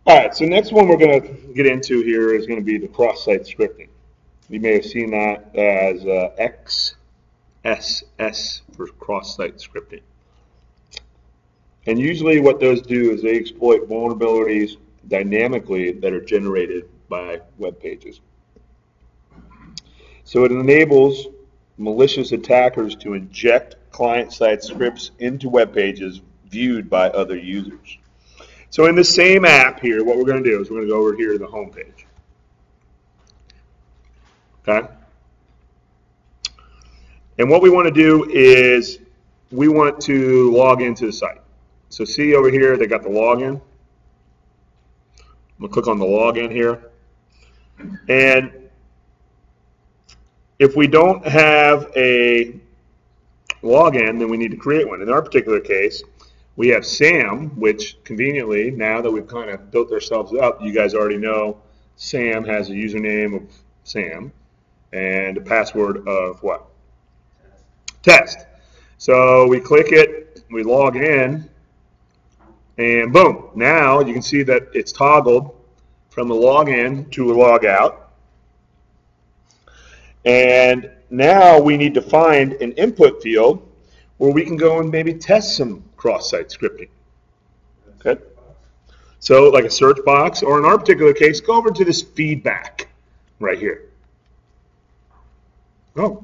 All right, so next one we're going to get into here is going to be the cross-site scripting. You may have seen that as XSS for cross-site scripting. And usually what those do is they exploit vulnerabilities dynamically that are generated by web pages. So it enables malicious attackers to inject client-side scripts into web pages viewed by other users. So in the same app here, what we're going to do is we're going to go over here to the home page. Okay? And what we want to do is we want to log into the site. So see over here, they got the login. I'm going to click on the login here. And if we don't have a login, then we need to create one. In our particular case, we have Sam, which conveniently, now that we've kind of built ourselves up, you guys already know Sam has a username of Sam and a password of what? Test. So we click it, we log in, and boom. Now you can see that it's toggled from the login to a log out. And now we need to find an input field where we can go and maybe test some cross-site scripting. Okay? So like a search box, or in our particular case, go over to this feedback right here. Oh.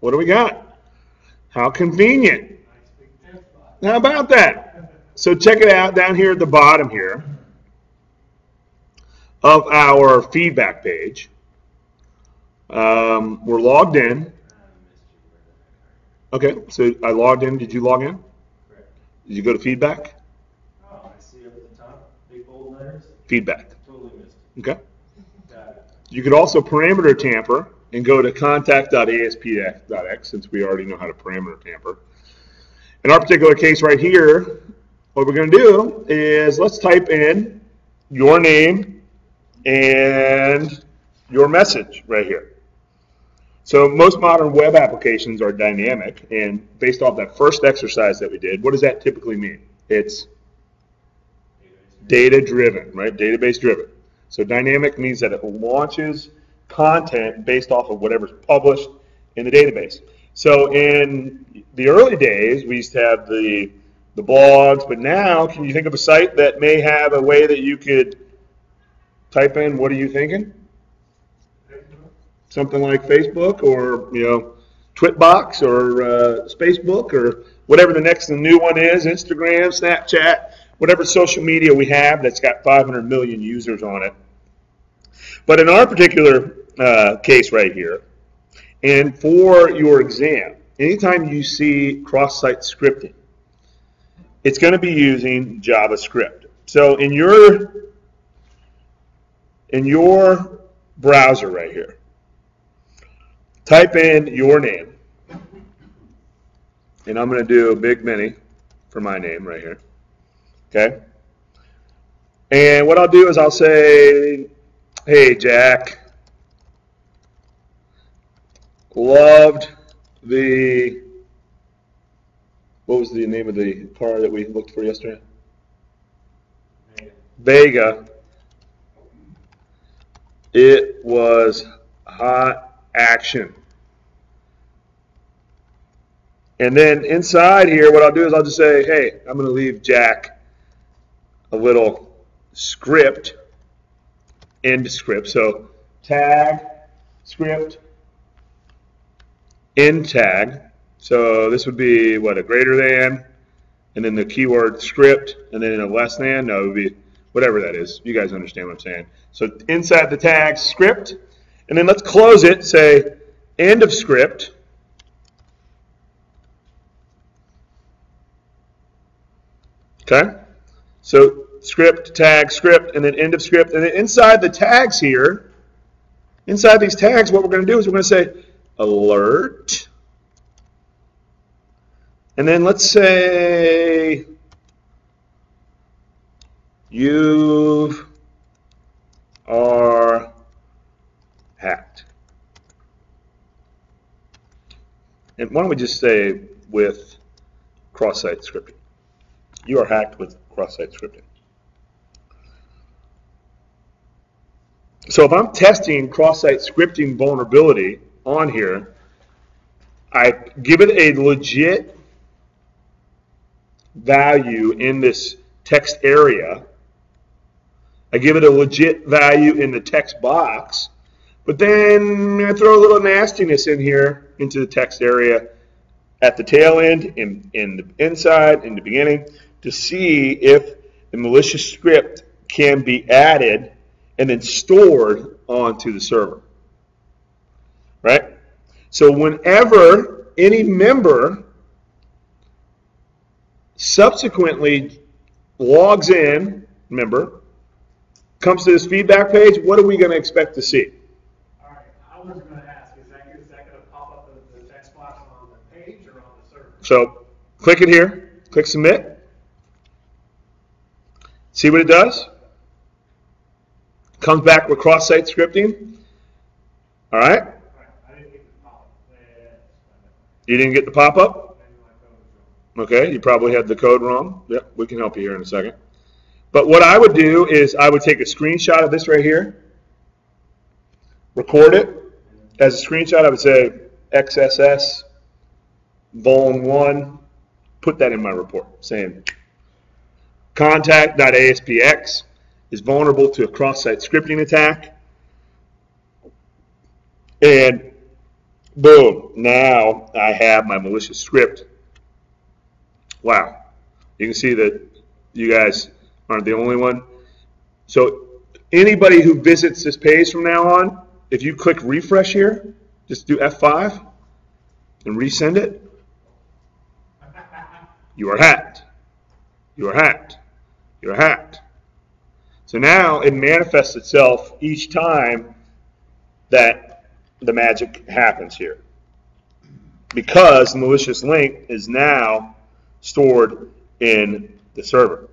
What do we got? How convenient. How about that? So check it out down here at the bottom here of our feedback page. We're logged in. Okay, so I logged in. Did you log in? Correct. Did you go to feedback? Oh, I see up at the top, big bold letters. Feedback. Totally missed it. Okay. Got it. You could also parameter tamper and go to contact.asp.x, since we already know how to parameter tamper. In our particular case right here, what we're going to do is let's type in your name and your message right here. So most modern web applications are dynamic, and based off that first exercise that we did, what does that typically mean? It's data-driven, right? Database-driven. So dynamic means that it launches content based off of whatever's published in the database. So in the early days, we used to have the blogs, but now can you think of a site that may have a way that you could type in, what are you thinking? Something like Facebook, or Twitbox, or Spacebook, or whatever the new one is, Instagram, Snapchat, whatever social media we have that's got 500 million users on it. But in our particular case right here, and for your exam, anytime you see cross-site scripting, it's going to be using JavaScript. So in your browser right here, type in your name, and I'm going to do a big mini for my name right here, okay? And what I'll do is I'll say, hey, Jack, loved what was the name of the car that we looked for yesterday? Vega. It was hot action. And then inside here, what I'll do is I'll just say, hey, I'm going to leave Jack a little script, end script. So tag, script, end tag. So this would be what, a greater than, and then the keyword script, and then a less than. No, it would be whatever that is. You guys understand what I'm saying. So inside the tag, script, and then let's close it, say end of script. Okay? So script, tag, script, and then end of script. And then inside the tags here, inside these tags, what we're going to do is we're going to say alert. And then let's say you are hacked. And why don't we just say with cross-site scripting? You are hacked with cross-site scripting. So if I'm testing cross-site scripting vulnerability on here, I give it a legit value in this text area. I give it a legit value in the text box, but then I throw a little nastiness in here into the text area at the tail end, in the inside, in the beginning, to see if the malicious script can be added and then stored onto the server. Right? So whenever any member subsequently logs in, member, comes to this feedback page, what are we going to expect to see? All right, I was going to ask, is that going to pop up the text box on the page or on the server? So click it here, click submit. See what it does? Comes back with cross-site scripting. All right? I didn't get the pop-up. You didn't get the pop-up? Okay, you probably had the code wrong. Yep, we can help you here in a second. But what I would do is I would take a screenshot of this right here, record it. As a screenshot, I would say XSS, Vuln1, put that in my report, saying contact.aspx is vulnerable to a cross-site scripting attack. And boom, now I have my malicious script. Wow. You can see that you guys aren't the only one. So anybody who visits this page from now on, if you click refresh here, just do F5 and resend it, you are hacked. You are hacked. You are hacked. So now it manifests itself each time that the magic happens here, because the malicious link is now stored in the server.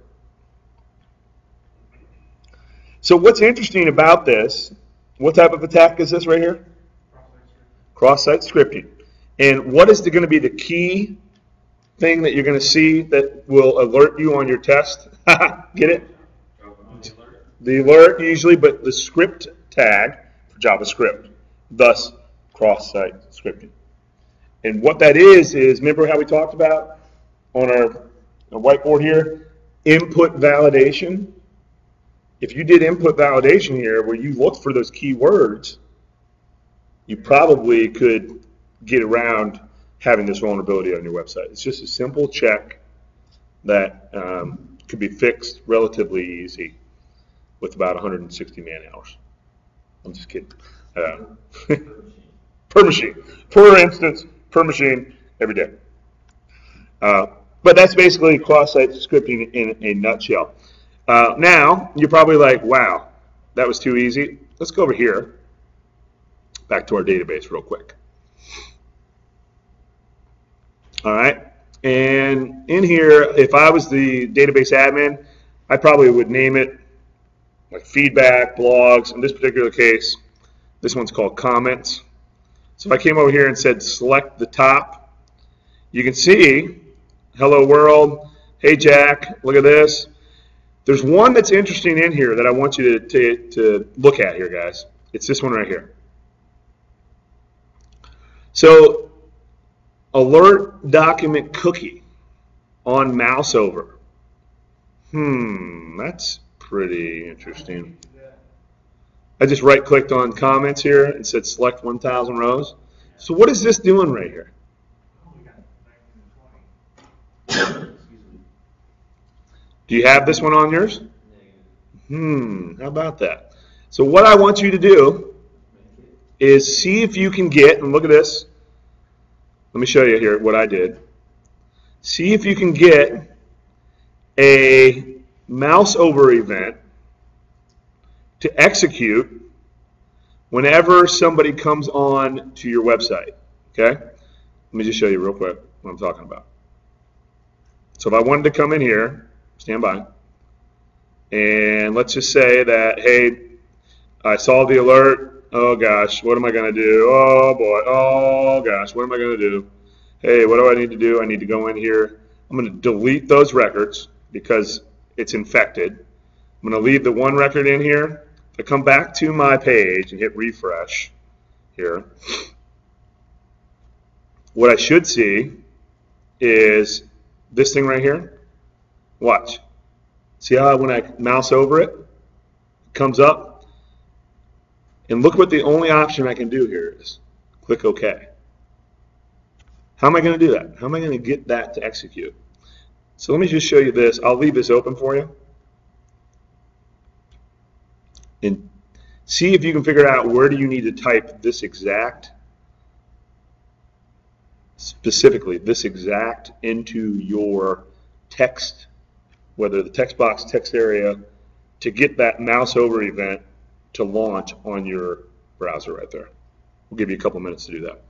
So what's interesting about this, what type of attack is this right here? Cross-site scripting. And what is going to be the key thing that you're going to see that will alert you on your test? Get it? The alert usually, but the script tag for JavaScript, thus cross-site scripting. And what that is remember how we talked about on our whiteboard here, input validation? If you did input validation here where you looked for those keywords, you probably could get around having this vulnerability on your website. It's just a simple check that could be fixed relatively easy with about 160 man hours. I'm just kidding. Per machine, per instance, per machine, every day. But that's basically cross-site scripting in a nutshell. Now, you're probably like, wow, that was too easy. Let's go over here, back to our database real quick. All right, and in here, if I was the database admin, I probably would name it like feedback, blogs. In this particular case, this one's called comments. So if I came over here and said select the top, you can see, hello world, hey Jack, look at this. There's one that's interesting in here that I want you to look at here, guys. It's this one right here. So, alert document cookie on mouse over. That's pretty interesting. I just right-clicked on comments here and said select 1,000 rows. So what is this doing right here? Do you have this one on yours? How about that? So what I want you to do is see if you can get, and look at this. Let me show you here what I did. See if you can get a mouse over event to execute whenever somebody comes on to your website. Okay? Let me just show you real quick what I'm talking about. So if I wanted to come in here, stand by, and let's just say that, hey, I saw the alert. Oh gosh, what am I going to do? Oh boy, oh gosh, what am I going to do? Hey, what do I need to do? I need to go in here. I'm going to delete those records. because it's infected. I'm going to leave the one record in here. If I come back to my page and hit refresh here, what I should see is this thing right here. Watch. See how when I mouse over it, it comes up? And look what the only option I can do here is. Click OK. How am I going to do that? How am I going to get that to execute? So let me just show you this. I'll leave this open for you. And see if you can figure out where do you need to type this exact, specifically this exact into your text, whether the text box, text area, to get that mouse over event to launch on your browser right there. We'll give you a couple minutes to do that.